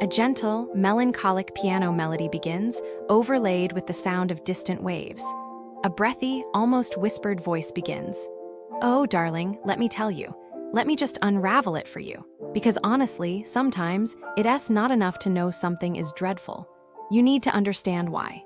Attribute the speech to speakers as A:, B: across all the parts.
A: A gentle, melancholic piano melody begins, overlaid with the sound of distant waves. A breathy, almost whispered voice begins. "Oh, darling, let me tell you. Let me just unravel it for you. Because honestly, sometimes, it's not enough to know something is dreadful. You need to understand why."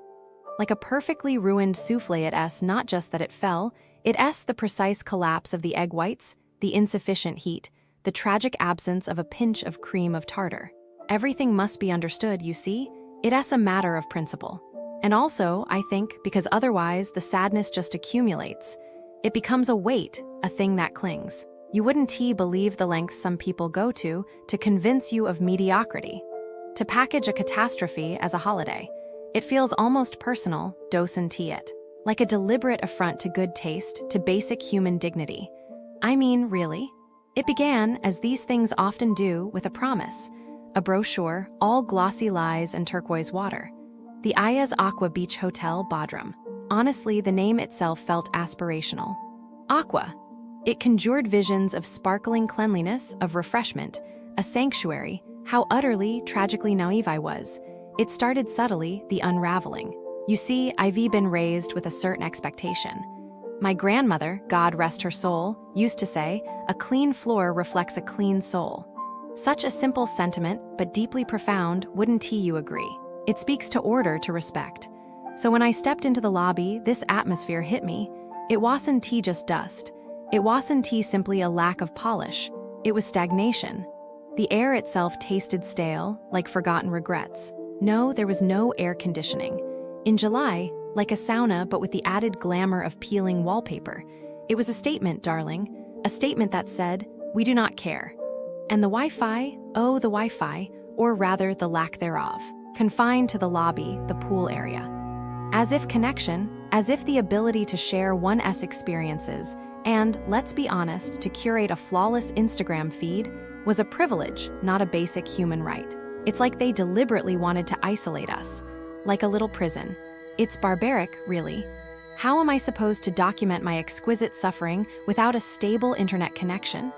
A: Like a perfectly ruined souffle, it's not just that it fell, it's the precise collapse of the egg whites, the insufficient heat, the tragic absence of a pinch of cream of tartar. Everything must be understood, you see? It's a matter of principle. And also, I think, because otherwise the sadness just accumulates. It becomes a weight, a thing that clings. You wouldn't believe the lengths some people go to convince you of mediocrity. To package a catastrophe as a holiday. It feels almost personal, docent it. Like a deliberate affront to good taste, to basic human dignity. I mean, really? It began, as these things often do, with a promise. A brochure, all glossy lies and turquoise water. The Ayaz Aqua Beach Hotel Bodrum. Honestly, the name itself felt aspirational. Aqua. It conjured visions of sparkling cleanliness, of refreshment, a sanctuary. How utterly, tragically naive I was. It started subtly, the unraveling. You see, I've been raised with a certain expectation. My grandmother, God rest her soul, used to say, "A clean floor reflects a clean soul." Such a simple sentiment, but deeply profound, wouldn't you agree? It speaks to order, to respect. So when I stepped into the lobby, this atmosphere hit me. It wasn't just dust. It wasn't simply a lack of polish. It was stagnation. The air itself tasted stale, like forgotten regrets. No, there was no air conditioning. In July, like a sauna but with the added glamour of peeling wallpaper. It was a statement, darling. A statement that said, "We do not care." And the Wi-Fi, oh, the Wi-Fi, or rather the lack thereof, confined to the lobby, the pool area. As if connection, as if the ability to share one's experiences, and, let's be honest, to curate a flawless Instagram feed, was a privilege, not a basic human right. It's like they deliberately wanted to isolate us. Like a little prison. It's barbaric, really. How am I supposed to document my exquisite suffering without a stable internet connection?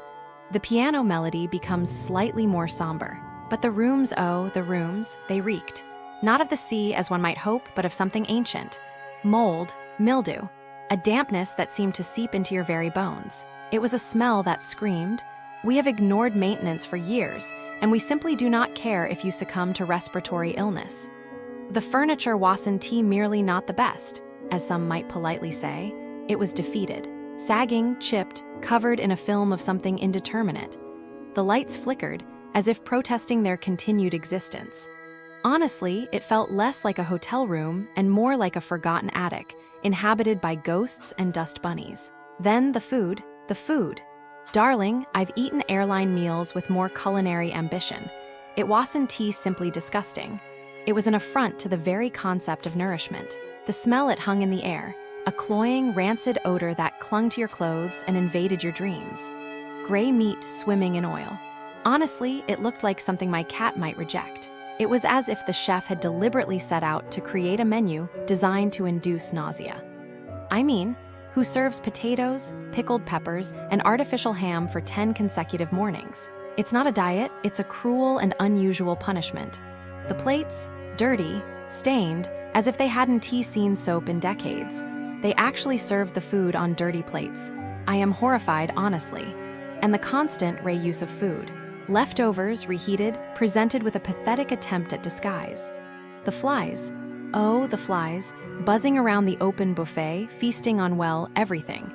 A: The piano melody becomes slightly more somber. But the rooms, oh, the rooms, they reeked. Not of the sea as one might hope, but of something ancient. Mold, mildew, a dampness that seemed to seep into your very bones. It was a smell that screamed, "We have ignored maintenance for years, and we simply do not care if you succumb to respiratory illness." The furniture wasn't merely not the best, as some might politely say. It was defeated. Sagging, chipped, covered in a film of something indeterminate. The lights flickered, as if protesting their continued existence. Honestly, it felt less like a hotel room and more like a forgotten attic, inhabited by ghosts and dust bunnies. Then the food, the food. Darling, I've eaten airline meals with more culinary ambition. It wasn't simply disgusting. It was an affront to the very concept of nourishment. The smell it hung in the air. A cloying, rancid odor that clung to your clothes and invaded your dreams. Gray meat swimming in oil. Honestly, it looked like something my cat might reject. It was as if the chef had deliberately set out to create a menu designed to induce nausea. I mean, who serves potatoes, pickled peppers, and artificial ham for 10 consecutive mornings? It's not a diet, it's a cruel and unusual punishment. The plates, dirty, stained, as if they hadn't seen soap in decades. They actually served the food on dirty plates. I am horrified, honestly. And the constant reuse of food. Leftovers, reheated, presented with a pathetic attempt at disguise. The flies. Oh, the flies, buzzing around the open buffet, feasting on, well, everything.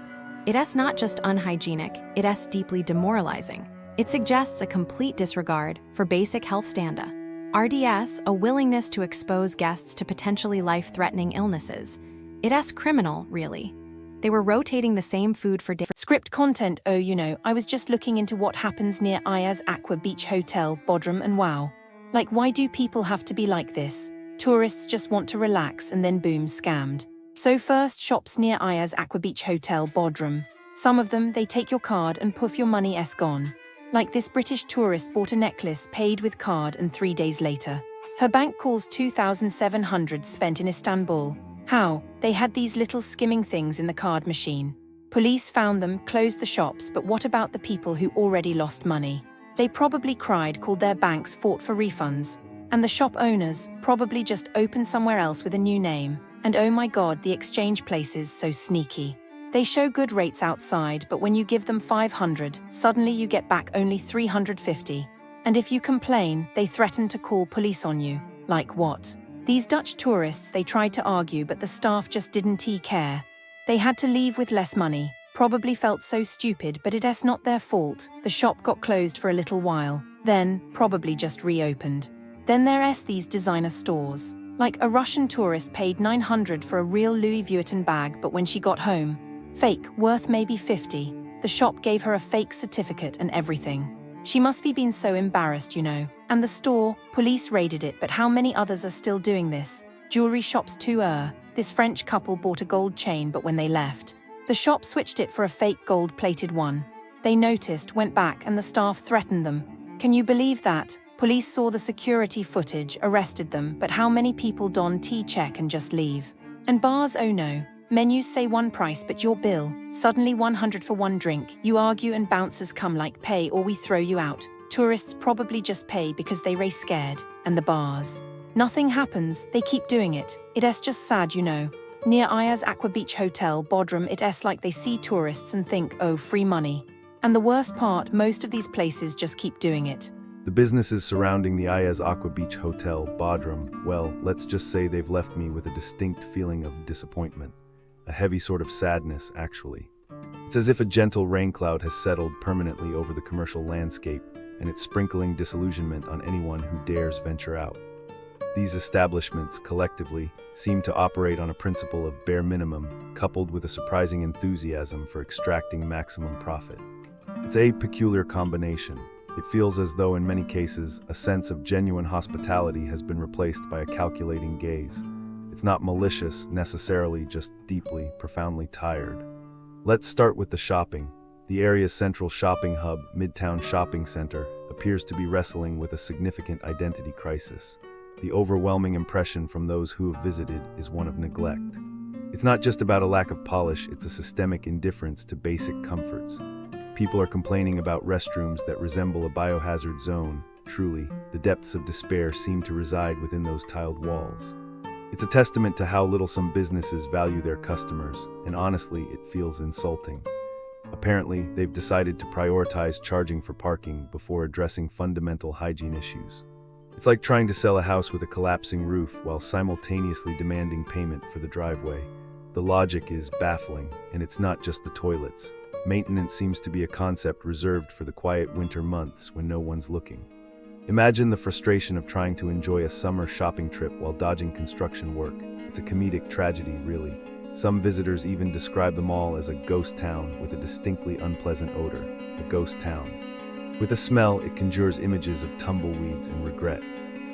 A: It's not just unhygienic, it's deeply demoralizing. It suggests a complete disregard for basic health standards. RDS, a willingness to expose guests to potentially life-threatening illnesses. It's criminal, really. They were rotating the same food for different
B: Script content. Oh, I was just looking into what happens near Ayaz Aqua Beach Hotel, Bodrum, and wow. Like, why do people have to be like this? Tourists just want to relax and then boom, scammed. So first, shops near Ayaz Aqua Beach Hotel, Bodrum. Some of them, they take your card and poof, your money gone. Like this British tourist bought a necklace, paid with card, and 3 days later, her bank calls 2,700 spent in Istanbul. How? They had these little skimming things in the card machine. Police found them, closed the shops, but what about the people who already lost money? They probably cried, called their banks, fought for refunds. And the shop owners probably just opened somewhere else with a new name. And oh my god, the exchange places so sneaky. They show good rates outside, but when you give them 500, suddenly you get back only 350. And if you complain, they threaten to call police on you. Like what? These Dutch tourists, they tried to argue, but the staff just didn't care. They had to leave with less money. Probably felt so stupid, but it's not their fault. The shop got closed for a little while, then probably just reopened. Then there's these designer stores. Like a Russian tourist paid 900 for a real Louis Vuitton bag, but when she got home, fake, worth maybe 50. The shop gave her a fake certificate and everything. She must be been so embarrassed, you know. And the store, police raided it, but how many others are still doing this? Jewelry shops too. This French couple bought a gold chain, but when they left, the shop switched it for a fake gold-plated one. They noticed, went back, and the staff threatened them. Can you believe that? Police saw the security footage, arrested them, but how many people don check and just leave? And bars, oh no. Menus say one price, but your bill, suddenly 100 for one drink. You argue and bouncers come like, pay or we throw you out. Tourists probably just pay because they scared. And the bars. Nothing happens, they keep doing it. It's just sad, you know. Near Ayaz Aqua Beach Hotel Bodrum, it's like they see tourists and think, oh, free money. And the worst part, most of these places just keep doing it.
C: The businesses surrounding the Ayaz Aqua Beach Hotel Bodrum, well, let's just say they've left me with a distinct feeling of disappointment. A heavy sort of sadness, actually. It's as if a gentle rain cloud has settled permanently over the commercial landscape, and it's sprinkling disillusionment on anyone who dares venture out. These establishments, collectively, seem to operate on a principle of bare minimum, coupled with a surprising enthusiasm for extracting maximum profit. It's a peculiar combination. It feels as though, in many cases, a sense of genuine hospitality has been replaced by a calculating gaze. It's not malicious, necessarily, just deeply, profoundly tired. Let's start with the shopping. The area's central shopping hub, Midtown Shopping Center, appears to be wrestling with a significant identity crisis. The overwhelming impression from those who have visited is one of neglect. It's not just about a lack of polish, it's a systemic indifference to basic comforts. People are complaining about restrooms that resemble a biohazard zone. Truly, the depths of despair seem to reside within those tiled walls. It's a testament to how little some businesses value their customers, and honestly, it feels insulting. Apparently, they've decided to prioritize charging for parking before addressing fundamental hygiene issues. It's like trying to sell a house with a collapsing roof while simultaneously demanding payment for the driveway. The logic is baffling, and it's not just the toilets. Maintenance seems to be a concept reserved for the quiet winter months when no one's looking. Imagine the frustration of trying to enjoy a summer shopping trip while dodging construction work. It's a comedic tragedy, really. Some visitors even describe the mall as a ghost town with a distinctly unpleasant odor. A ghost town. With a smell, it conjures images of tumbleweeds and regret.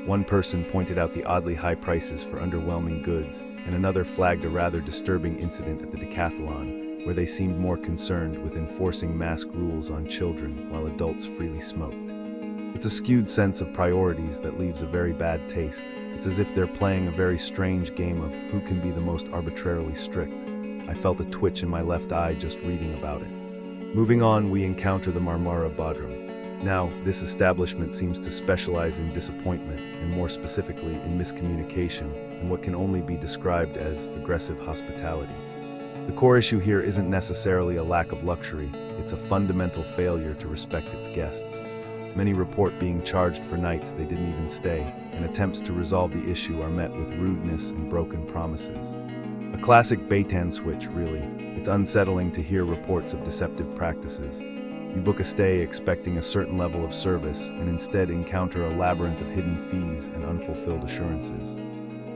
C: One person pointed out the oddly high prices for underwhelming goods, and another flagged a rather disturbing incident at the Decathlon, where they seemed more concerned with enforcing mask rules on children while adults freely smoked. It's a skewed sense of priorities that leaves a very bad taste. It's as if they're playing a very strange game of who can be the most arbitrarily strict. I felt a twitch in my left eye just reading about it. Moving on, we encounter the Marmara Bodrum. Now, this establishment seems to specialize in disappointment, and more specifically in miscommunication, and what can only be described as aggressive hospitality. The core issue here isn't necessarily a lack of luxury, it's a fundamental failure to respect its guests. Many report being charged for nights they didn't even stay, and attempts to resolve the issue are met with rudeness and broken promises. A classic bait-and switch, really. It's unsettling to hear reports of deceptive practices. You book a stay expecting a certain level of service, and instead encounter a labyrinth of hidden fees and unfulfilled assurances.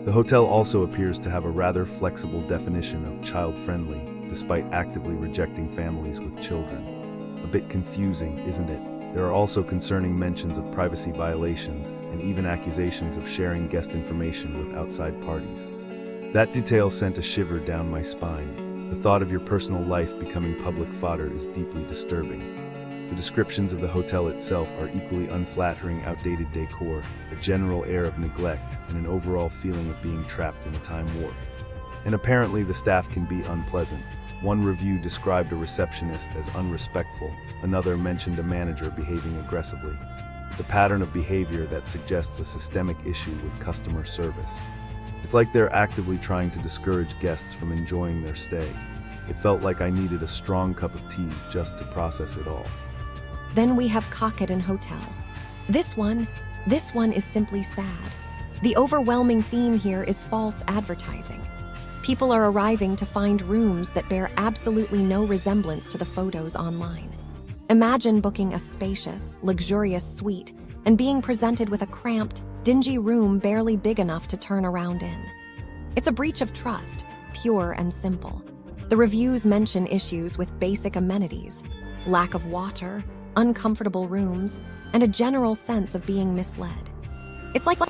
C: The hotel also appears to have a rather flexible definition of child-friendly, despite actively rejecting families with children. A bit confusing, isn't it? There are also concerning mentions of privacy violations, and even accusations of sharing guest information with outside parties. That detail sent a shiver down my spine. The thought of your personal life becoming public fodder is deeply disturbing. The descriptions of the hotel itself are equally unflattering: outdated decor, a general air of neglect, and an overall feeling of being trapped in a time warp. And apparently the staff can be unpleasant. One review described a receptionist as unrespectful, another mentioned a manager behaving aggressively. It's a pattern of behavior that suggests a systemic issue with customer service. It's like they're actively trying to discourage guests from enjoying their stay. It felt like I needed a strong cup of tea just to process it all.
A: Then we have Kocadon Hotel. This one is simply sad. The overwhelming theme here is false advertising. People are arriving to find rooms that bear absolutely no resemblance to the photos online. Imagine booking a spacious, luxurious suite and being presented with a cramped, dingy room barely big enough to turn around in. It's a breach of trust, pure and simple. The reviews mention issues with basic amenities, lack of water, uncomfortable rooms, and a general sense of being misled. It's like